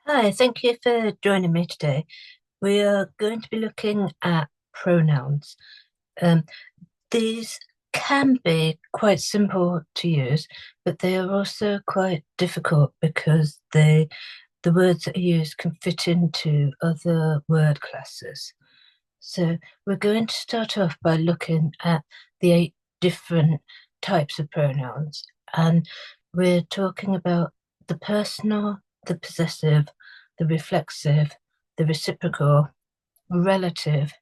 Hi, thank you for joining me today. We are going to be looking at pronouns. Um, these can be quite simple to use, but they are also quite difficult because the words that are used can fit into other word classes. So we're going to start off by looking at the 8 different types of pronouns, and we're talking about the personal, the possessive, the reflexive, the reciprocal, relative,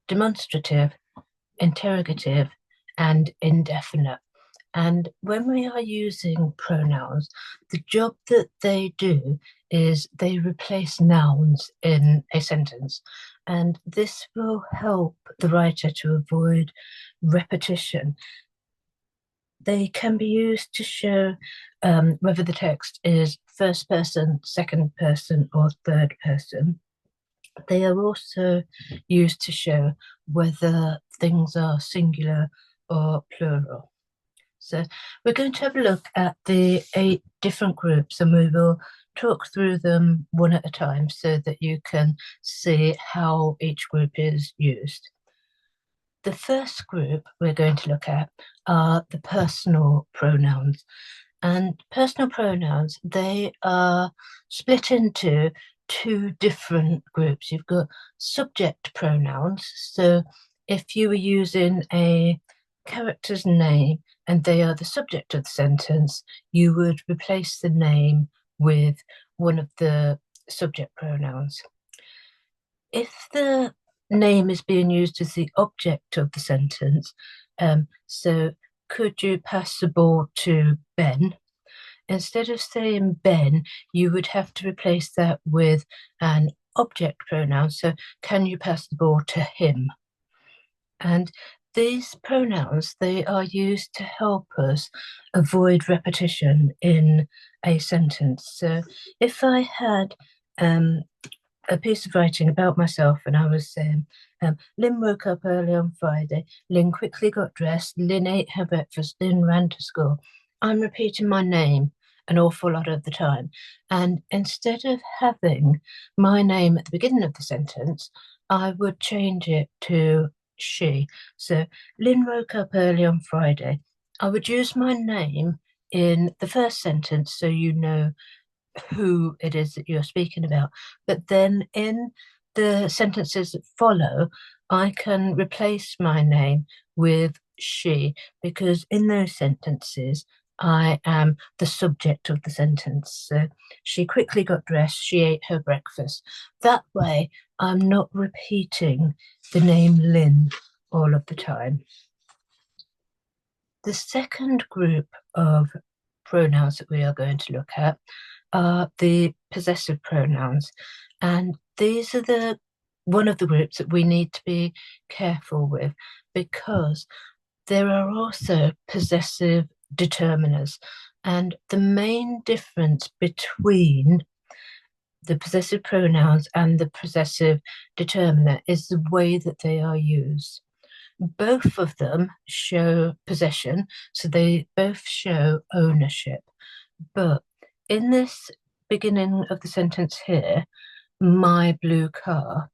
demonstrative, interrogative, and indefinite. And when we are using pronouns, the job that they do is they replace nouns in a sentence. And this will help the writer to avoid repetition. They can be used to show whether the text is first person, second person, or third person. They are also used to show whether things are singular or plural. So we're going to have a look at the 8 different groups and we will talk through them one at a time so that you can see how each group is used. The first group we're going to look at are the personal pronouns. And personal pronouns, they are split into 2 different groups. You've got subject pronouns. So if you were using a character's name and they are the subject of the sentence, you would replace the name with one of the subject pronouns. If the name is being used as the object of the sentence, so could you pass the ball to Ben? Instead of saying Ben, you would have to replace that with an object pronoun. So, can you pass the ball to him? And these pronouns, they are used to help us avoid repetition in a sentence. So, if I had a piece of writing about myself and I was saying, Lynn woke up early on Friday, Lynn quickly got dressed, Lynn ate her breakfast, Lynn ran to school. I'm repeating my name an awful lot of the time. And instead of having my name at the beginning of the sentence, I would change it to she. So Lynn woke up early on Friday. I would use my name in the first sentence so you know who it is that you're speaking about. But then in the sentences that follow, I can replace my name with she because in those sentences, I am the subject of the sentence. So she quickly got dressed, she ate her breakfast. That way, I'm not repeating the name Lynn all of the time. The second group of pronouns that we are going to look at are the possessive pronouns. And these are the one of the groups that we need to be careful with because there are also possessive determiners. And the main difference between the possessive pronouns and the possessive determiner is the way that they are used. Both of them show possession, so they both show ownership. But in this beginning of the sentence here, my blue car,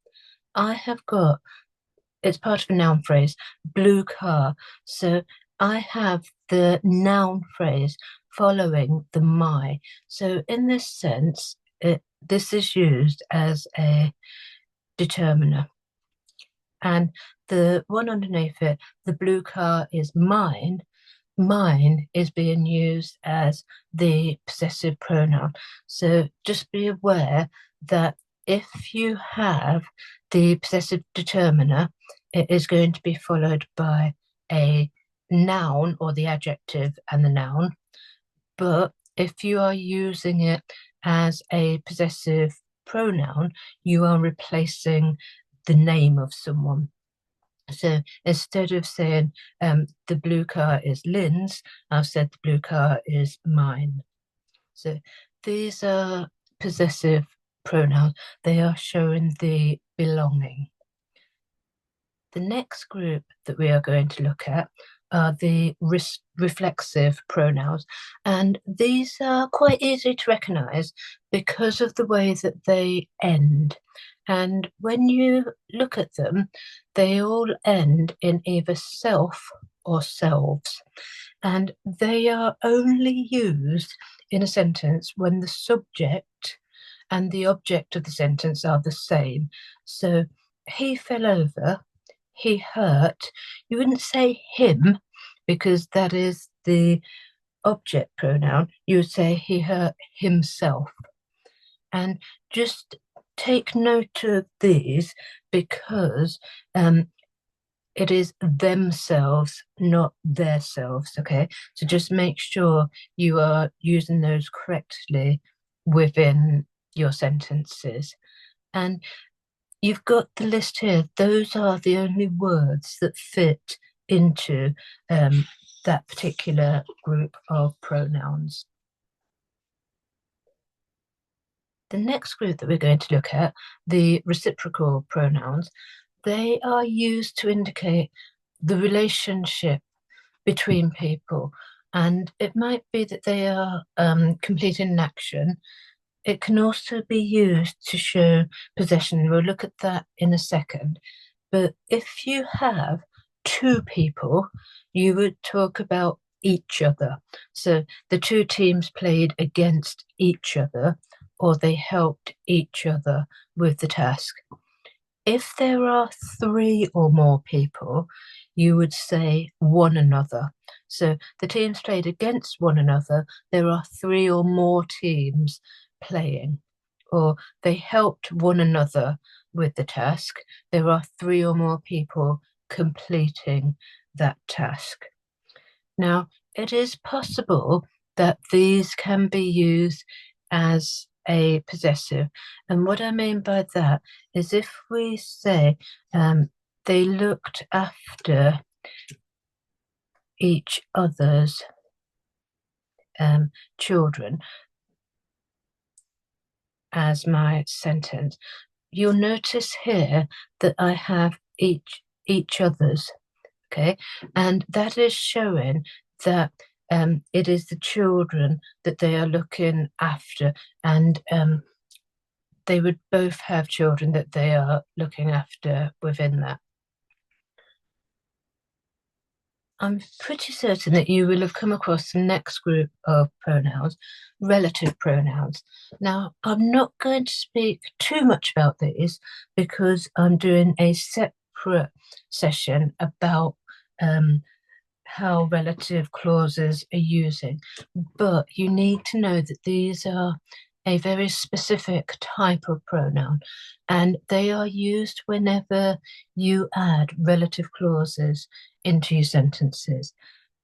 I have got, it's part of a noun phrase, blue car. So I have the noun phrase following the my. So in this sense, this is used as a determiner. And the one underneath it, the blue car is mine. Mine is being used as the possessive pronoun. So just be aware that if you have the possessive determiner, it is going to be followed by a noun or the adjective and the noun. But if you are using it as a possessive pronoun, you are replacing the name of someone. So instead of saying the blue car is Lynn's, I've said the blue car is mine. So these are possessive pronouns. They are showing the belonging. The next group that we are going to look at are the reflexive pronouns, and these are quite easy to recognize because of the way that they end. And when you look at them, they all end in either self or selves, and they are only used in a sentence when the subject and the object of the sentence are the same. So he fell over, he hurt. You wouldn't say him because that is the object pronoun. You would say he hurt himself. And just take note of these because it is themselves, not their selves. Okay, so just make sure you are using those correctly within your sentences. And you've got the list here. Those are the only words that fit into that particular group of pronouns. The next group that we're going to look at, the reciprocal pronouns, they are used to indicate the relationship between people. And it might be that they are completing an action. It can also be used to show possession. We'll look at that in a second. But if you have two people, you would talk about each other. So the two teams played against each other, or they helped each other with the task. If there are three or more people, you would say one another. So the teams played against one another. There are three or more teams playing, or they helped one another with the task. There are three or more people completing that task. Now, it is possible that these can be used as a possessive. And what I mean by that is if we say they looked after each other's children as my sentence, you'll notice here that I have each other's, okay? And that is showing that it is the children that they are looking after, and they would both have children that they are looking after within that. I'm pretty certain that you will have come across the next group of pronouns, relative pronouns. Now, I'm not going to speak too much about these because I'm doing a separate session about how relative clauses are using. But you need to know that these are a very specific type of pronoun, and they are used whenever you add relative clauses into your sentences.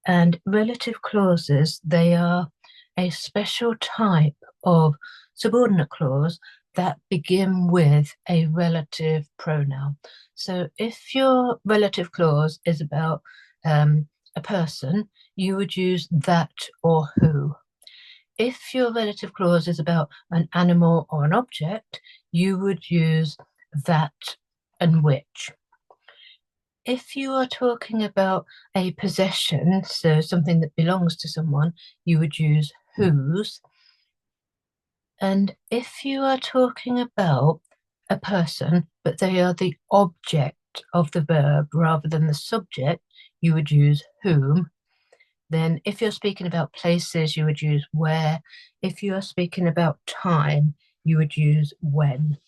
And relative clauses, they are a special type of subordinate clause that begin with a relative pronoun. So if your relative clause is about a person, you would use that or who. If your relative clause is about an animal or an object, you would use that and which. If you are talking about a possession, so something that belongs to someone, you would use whose. And if you are talking about a person, but they are the object of the verb rather than the subject, you would use whom. Then if you're speaking about places, you would use where. If you are speaking about time, you would use when.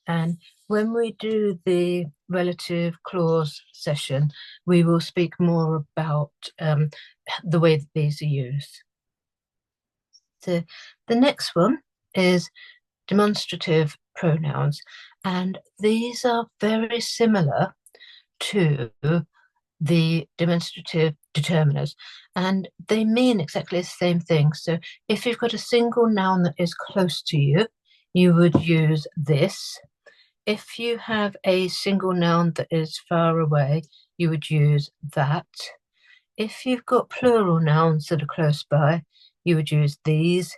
And when we do the relative clause session, we will speak more about the way that these are used. So the next one is demonstrative pronouns, and these are very similar to the demonstrative determiners, and they mean exactly the same thing. So if you've got a single noun that is close to you, you would use this. If you have a single noun that is far away, you would use that. If you've got plural nouns that are close by, you would use these.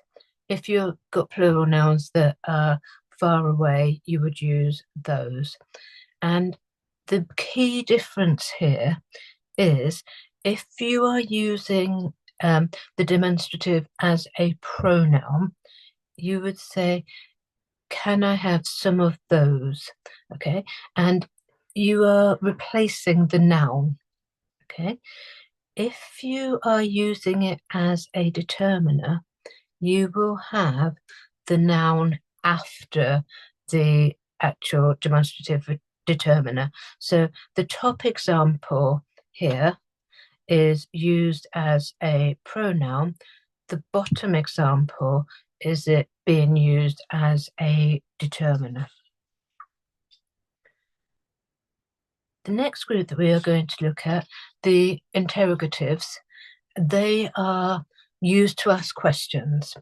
If you've got plural nouns that are far away, you would use those. And the key difference here is If you are using the demonstrative as a pronoun, you would say, can I have some of those? Okay, and you are replacing the noun. Okay, if you are using it as a determiner, you will have the noun after the actual demonstrative determiner. So the top example here is used as a pronoun. The bottom example is it being used as a determiner. The next group that we are going to look at, the interrogatives, they are used to ask questions,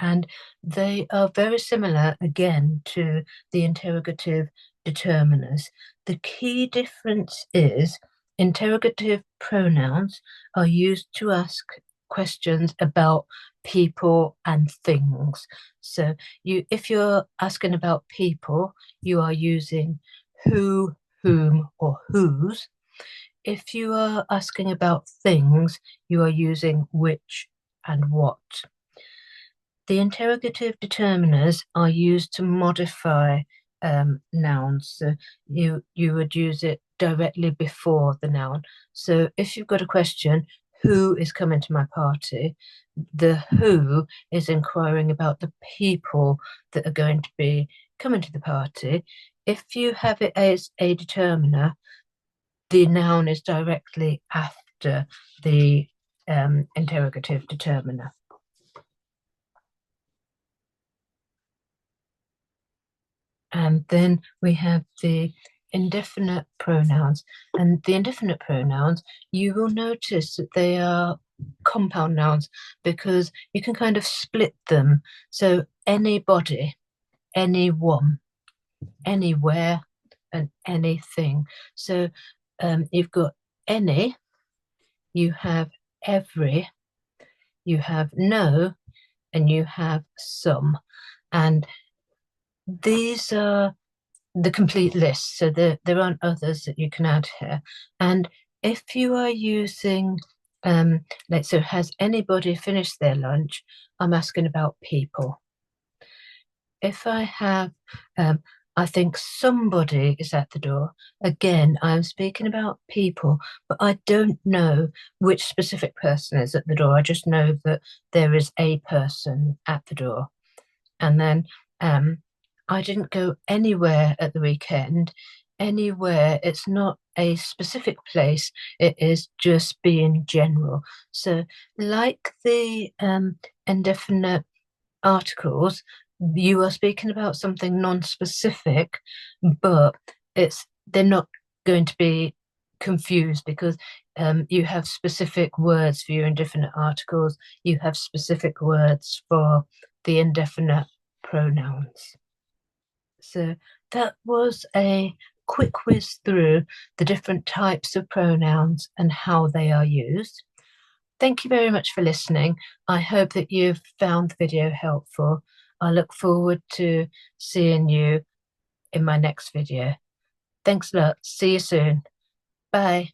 and they are very similar again to the interrogative determiners. The key difference is interrogative pronouns are used to ask questions about people and things. So if you're asking about people, you are using who, whom, or whose. If you are asking about things, you are using which and what. The interrogative determiners are used to modify nouns. So you would use it directly before the noun. So if you've got a question, who is coming to my party? The who is inquiring about the people that are going to be coming to the party. If you have it as a determiner, the noun is directly after the interrogative determiner. And then we have the indefinite pronouns. And the indefinite pronouns, you will notice that they are compound nouns because you can kind of split them. So anybody, anyone, anywhere, and anything. So you've got any, you have every, you have no, and you have some. And these are the complete list, so there aren't others that you can add here. And if you are using, so has anybody finished their lunch? I'm asking about people. If I have, I think somebody is at the door. Again, I'm speaking about people, but I don't know which specific person is at the door. I just know that there is a person at the door. And then I didn't go anywhere at the weekend. Anywhere, it's not a specific place, it is just being general. So, like the indefinite articles, you are speaking about something non-specific, but they're not going to be confused because you have specific words for your indefinite articles, you have specific words for the indefinite pronouns. So that was a quick whiz through the different types of pronouns and how they are used. Thank you very much for listening. I hope that you've found the video helpful. I look forward to seeing you in my next video. Thanks a lot. See you soon. Bye.